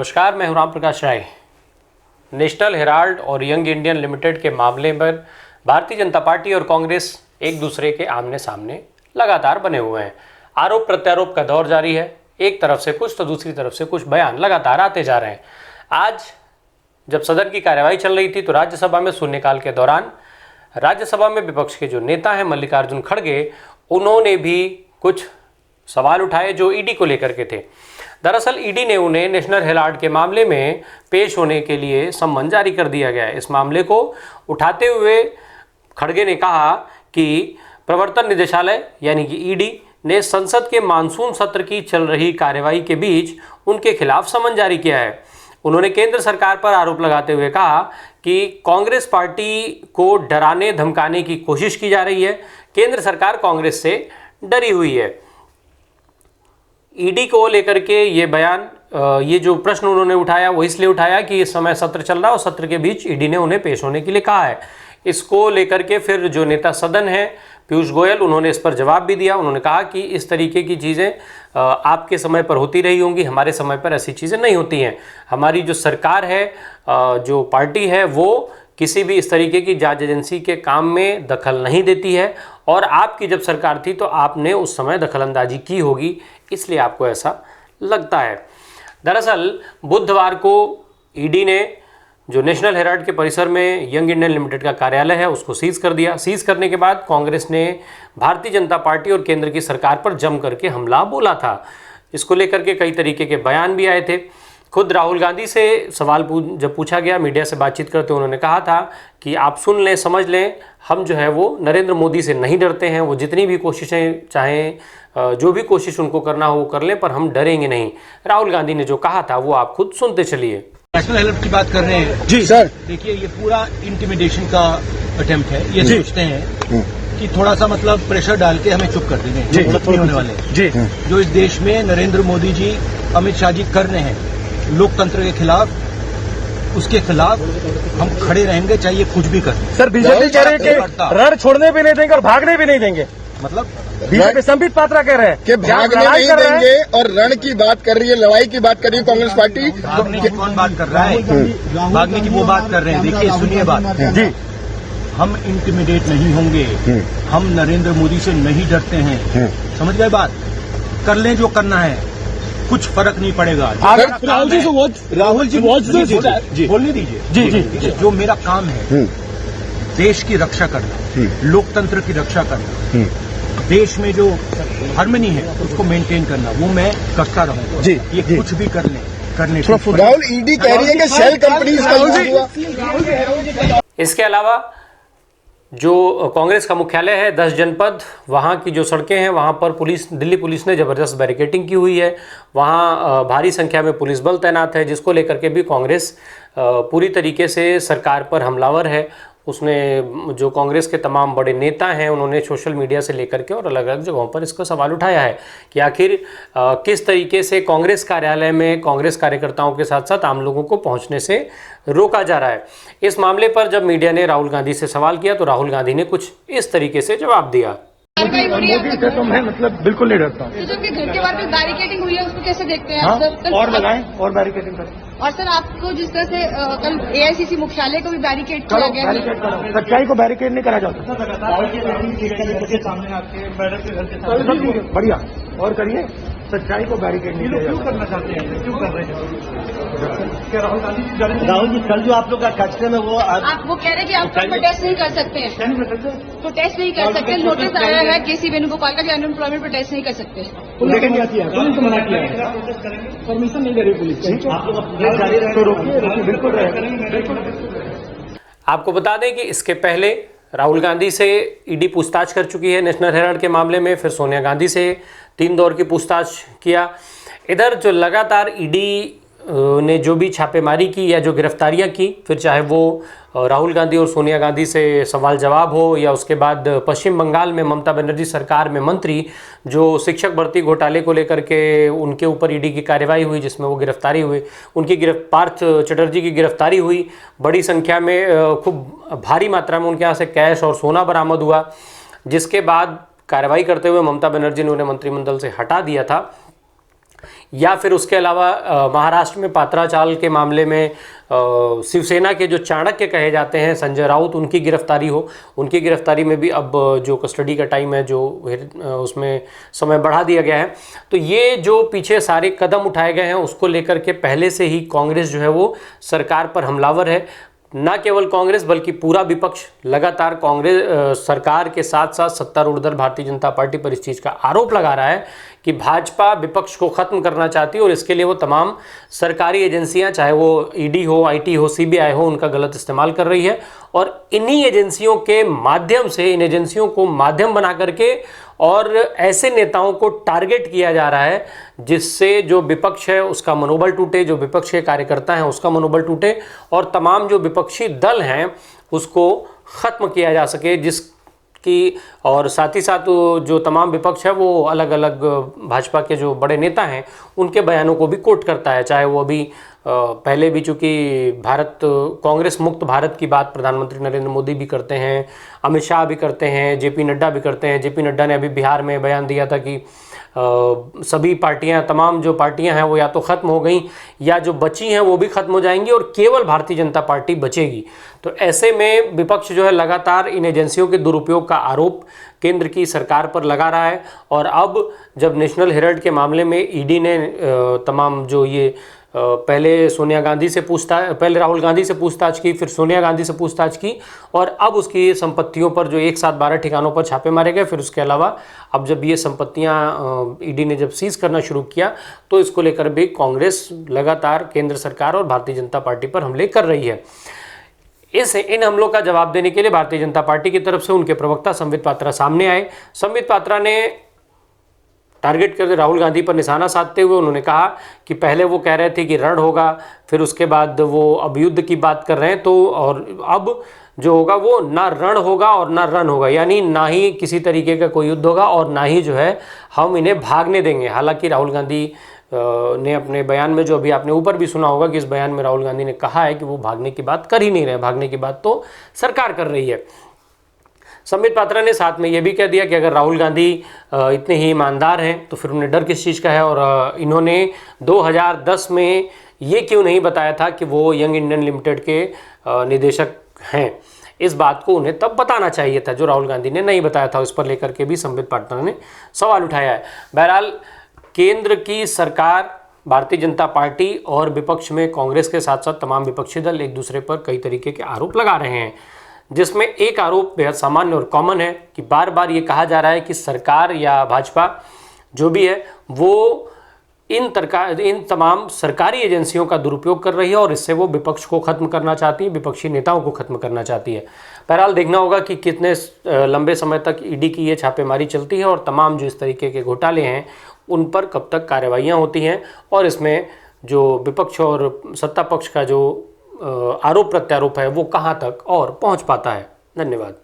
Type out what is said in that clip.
नमस्कार, मैं हूं राम प्रकाश राय। नेशनल हेराल्ड और यंग इंडियन लिमिटेड के मामले पर भारतीय जनता पार्टी और कांग्रेस एक दूसरे के आमने सामने लगातार बने हुए हैं। आरोप प्रत्यारोप का दौर जारी है। एक तरफ से कुछ तो दूसरी तरफ से कुछ बयान लगातार आते जा रहे हैं। आज जब सदन की कार्यवाही चल रही थी तो राज्यसभा में शून्यकाल के दौरान राज्यसभा में विपक्ष के जो नेता हैं मल्लिकार्जुन खड़गे, उन्होंने भी कुछ सवाल उठाए जो ईडी को लेकर के थे। दरअसल ईडी ने उन्हें नेशनल हेराल्ड के मामले में पेश होने के लिए सम्मन जारी कर दिया गया है। इस मामले को उठाते हुए खड़गे ने कहा कि प्रवर्तन निदेशालय यानी कि ईडी ने संसद के मानसून सत्र की चल रही कार्यवाही के बीच उनके खिलाफ सम्मन जारी किया है। उन्होंने केंद्र सरकार पर आरोप लगाते हुए कहा कि कांग्रेस पार्टी को डराने धमकाने की कोशिश की जा रही है। केंद्र सरकार कांग्रेस से डरी हुई है। ईडी को लेकर के ये बयान, ये जो प्रश्न उन्होंने उठाया वो इसलिए उठाया कि इस समय सत्र चल रहा है और सत्र के बीच ईडी ने उन्हें पेश होने के लिए कहा है। इसको लेकर के फिर जो नेता सदन है पीयूष गोयल, उन्होंने इस पर जवाब भी दिया। उन्होंने कहा कि इस तरीके की चीज़ें आपके समय पर होती रही होंगी, हमारे समय पर ऐसी चीज़ें नहीं होती हैं। हमारी जो सरकार है, जो पार्टी है, वो किसी भी इस तरीके की जांच एजेंसी के काम में दखल नहीं देती है और आपकी जब सरकार थी तो आपने उस समय दखलंदाजी की होगी, इसलिए आपको ऐसा लगता है। दरअसल बुधवार को ईडी ने जो नेशनल हेराल्ड के परिसर में यंग इंडियन लिमिटेड का कार्यालय है उसको सीज कर दिया। सीज करने के बाद कांग्रेस ने भारतीय जनता पार्टी और केंद्र की सरकार पर जम करके हमला बोला था। इसको लेकर के कई तरीके के बयान भी आए थे। खुद राहुल गांधी से सवाल जब पूछा गया, मीडिया से बातचीत करते उन्होंने कहा था कि आप सुन लें, समझ लें, हम जो है वो नरेंद्र मोदी से नहीं डरते हैं। वो जितनी भी कोशिशें चाहें, जो भी कोशिश उनको करना हो वो कर लें, पर हम डरेंगे नहीं। राहुल गांधी ने जो कहा था वो आप खुद सुनते चलिए। नेशनल हेराल्ड की बात कर रहे हैं जी सर। देखिए, ये पूरा इंटिमिडेशन का अटेम्प्ट है। ये सोचते हैं कि थोड़ा सा मतलब प्रेशर डाल के हमें चुप कर देंगे, जो गलत नहीं होने वाले जी। जो इस देश में नरेंद्र मोदी जी, अमित शाह जी कर रहे हैं लोकतंत्र के खिलाफ, उसके खिलाफ हम खड़े रहेंगे, चाहे ये कुछ भी कर। सर बीजेपी कह रही है कि रण छोड़ने भी नहीं देंगे और भागने भी नहीं देंगे। मतलब बीजेपी संबित पात्रा कह रहे हैं कि भागने नहीं देंगे और रण की बात कर रही है, लड़ाई की बात कर रही है कांग्रेस पार्टी। भागने की कौन बात कर रहा है? भागने की वो बात कर रहे हैं। देखिए, सुनिए बात जी। हम इंटिमिडेट नहीं होंगे, हम नरेंद्र मोदी से नहीं डरते हैं। समझ गए बात? कर लें जो करना है, कुछ फर्क नहीं पड़ेगा। राहुल जी बोलने दीजिए। जी जी जी। जो मेरा काम है देश की रक्षा करना, लोकतंत्र की रक्षा करना, देश में जो हार्मनी है उसको मेंटेन करना, वो मैं करता रहूंगा जी। ये कुछ भी करने राहुल, ईडी कह रही है कि शेल कंपनीज का। इसके अलावा जो कांग्रेस का मुख्यालय है 10 जनपद, वहाँ की जो सड़कें हैं वहाँ पर दिल्ली पुलिस ने ज़बरदस्त बैरिकेडिंग की हुई है। वहाँ भारी संख्या में पुलिस बल तैनात है, जिसको लेकर के भी कांग्रेस पूरी तरीके से सरकार पर हमलावर है। उसने जो कांग्रेस के तमाम बड़े नेता हैं उन्होंने सोशल मीडिया से लेकर के और अलग अलग जगहों पर इसका सवाल उठाया है कि आखिर किस तरीके से कांग्रेस कार्यालय में कांग्रेस कार्यकर्ताओं के साथ साथ आम लोगों को पहुंचने से रोका जा रहा है। इस मामले पर जब मीडिया ने राहुल गांधी से सवाल किया तो राहुल गांधी ने कुछ इस तरीके से जवाब दिया। मोदी से तो मैं मतलब बिल्कुल नहीं डरता हूँ। तो जो घर के बाहर बैरिकेडिंग हुई है उसको कैसे देखते हैं आप सर? और लगाएं और बैरिकेडिंग करें। और सर, आपको जिस तरह से कल एआईसीसी मुख्यालय को भी बैरिकेड किया गया है। सच्चाई को बैरिकेड नहीं करा जाता। बढ़िया, और करिए। सच्चाई को बैरिकेड नहीं क्यों करना चाहते हैं? क्यों कर रहे हैं? राहुल जी, कल जो आप लोग का कार्यक्रम है वो आप वो कह रहे हैं कि आप टेस्ट नहीं कर सकते हैं, तो टेस्ट नहीं कर सकते। नोटिस आया है केसी वेणुगोपाल का कि अनएम्प्लॉयमेंट पर टेस्ट नहीं कर सकते। लेकिन क्या किया? पुलिस मना किया है, परमिशन नहीं दे रही पुलिस। आप लोग जारी रहे तो रोकिए, बिल्कुल रहे। आपको बता दें कि इसके पहले राहुल गांधी से ईडी पूछताछ कर चुकी है नेशनल हेराल्ड के मामले में, फिर सोनिया गांधी से 3 दौर की पूछताछ किया। इधर जो लगातार ईडी ने जो भी छापेमारी की या जो गिरफ्तारियां की, फिर चाहे वो राहुल गांधी और सोनिया गांधी से सवाल जवाब हो या उसके बाद पश्चिम बंगाल में ममता बनर्जी सरकार में मंत्री जो शिक्षक भर्ती घोटाले को लेकर के उनके ऊपर ईडी की कार्रवाई हुई जिसमें वो गिरफ्तारी हुई, उनकी पार्थ चटर्जी की गिरफ्तारी हुई। बड़ी संख्या में खूब भारी मात्रा में उनके यहाँ से कैश और सोना बरामद हुआ, जिसके बाद कार्रवाई करते हुए ममता बनर्जी ने उन्हें मंत्रिमंडल से हटा दिया था। या फिर उसके अलावा महाराष्ट्र में पात्राचाल के मामले में शिवसेना के जो चाणक्य कहे जाते हैं संजय राउत, उनकी गिरफ्तारी हो। उनकी गिरफ्तारी में भी अब जो कस्टडी का टाइम है जो उसमें समय बढ़ा दिया गया है। तो ये जो पीछे सारे कदम उठाए गए हैं उसको लेकर के पहले से ही कांग्रेस जो है वो सरकार पर हमलावर है। न केवल कांग्रेस बल्कि पूरा विपक्ष लगातार कांग्रेस सरकार के साथ साथ सत्तारूढ़ दल भारतीय जनता पार्टी पर इस चीज़ का आरोप लगा रहा है कि भाजपा विपक्ष को ख़त्म करना चाहती है और इसके लिए वो तमाम सरकारी एजेंसियां, चाहे वो ईडी हो, आईटी हो, सीबीआई हो, उनका गलत इस्तेमाल कर रही है। और इन्हीं एजेंसियों के माध्यम से, इन एजेंसियों को माध्यम बना करके और ऐसे नेताओं को टारगेट किया जा रहा है जिससे जो विपक्ष है उसका मनोबल टूटे, जो विपक्ष के कार्यकर्ता हैं उसका मनोबल टूटे और तमाम जो विपक्षी दल हैं उसको ख़त्म किया जा सके। जिसकी और साथ ही साथ जो तमाम विपक्ष है वो अलग अलग भाजपा के जो बड़े नेता हैं उनके बयानों को भी कोट करता है। चाहे वो अभी पहले भी चूँकि भारत कांग्रेस मुक्त भारत की बात प्रधानमंत्री नरेंद्र मोदी भी करते हैं, अमित शाह भी करते हैं, जेपी नड्डा भी करते हैं। जेपी नड्डा ने अभी बिहार में बयान दिया था कि सभी पार्टियां, तमाम जो पार्टियां हैं वो या तो ख़त्म हो गई या जो बची हैं वो भी ख़त्म हो जाएंगी और केवल भारतीय जनता पार्टी बचेगी। तो ऐसे में विपक्ष जो है लगातार इन एजेंसियों के दुरुपयोग का आरोप केंद्र की सरकार पर लगा रहा है। और अब जब नेशनल हेराल्ड के मामले में ईडी ने तमाम जो ये पहले सोनिया गांधी से पहले राहुल गांधी से पूछताछ की, फिर सोनिया गांधी से पूछताछ की और अब उसकी संपत्तियों पर जो एक साथ 12 ठिकानों पर छापे मारे गए। फिर उसके अलावा अब जब ये संपत्तियां ईडी ने जब सीज करना शुरू किया तो इसको लेकर भी कांग्रेस लगातार केंद्र सरकार और भारतीय जनता पार्टी पर हमले कर रही है। इन हमलों का जवाब देने के लिए भारतीय जनता पार्टी की तरफ से उनके प्रवक्ता संबित पात्रा सामने आए। संबित पात्रा ने टारगेट करते राहुल गांधी पर निशाना साधते हुए उन्होंने कहा कि पहले वो कह रहे थे कि रण होगा, फिर उसके बाद वो अब युद्ध की बात कर रहे हैं, तो और अब जो होगा वो ना रण होगा और ना रन होगा, यानी ना ही किसी तरीके का कोई युद्ध होगा और ना ही जो है हम इन्हें भागने देंगे। हालांकि राहुल गांधी ने अपने बयान में, जो अभी आपने ऊपर भी सुना होगा कि इस बयान में राहुल गांधी ने कहा है कि वो भागने की बात कर ही नहीं रहे, भागने की बात तो सरकार कर रही है। संबित पात्रा ने साथ में ये भी कह दिया कि अगर राहुल गांधी इतने ही ईमानदार हैं तो फिर उन्हें डर किस चीज़ का है। और इन्होंने 2010 में ये क्यों नहीं बताया था कि वो यंग इंडियन लिमिटेड के निदेशक हैं। इस बात को उन्हें तब बताना चाहिए था जो राहुल गांधी ने नहीं बताया था। इस पर लेकर के भी संबित पात्रा ने सवाल उठाया है। बहरहाल केंद्र की सरकार, भारतीय जनता पार्टी और विपक्ष में कांग्रेस के साथ साथ तमाम विपक्षी दल एक दूसरे पर कई तरीके के आरोप लगा रहे हैं, जिसमें एक आरोप बेहद सामान्य और कॉमन है कि बार बार ये कहा जा रहा है कि सरकार या भाजपा जो भी है वो इन तमाम सरकारी एजेंसियों का दुरुपयोग कर रही है और इससे वो विपक्ष को ख़त्म करना चाहती है, विपक्षी नेताओं को ख़त्म करना चाहती है। बहरहाल देखना होगा कि कितने लंबे समय तक ईडी की ये छापेमारी चलती है और तमाम जो इस तरीके के घोटाले हैं उन पर कब तक कार्रवाइयाँ होती हैं और इसमें जो विपक्ष और सत्ता पक्ष का जो आरोप प्रत्यारोप है वो कहाँ तक और पहुँच पाता है। धन्यवाद।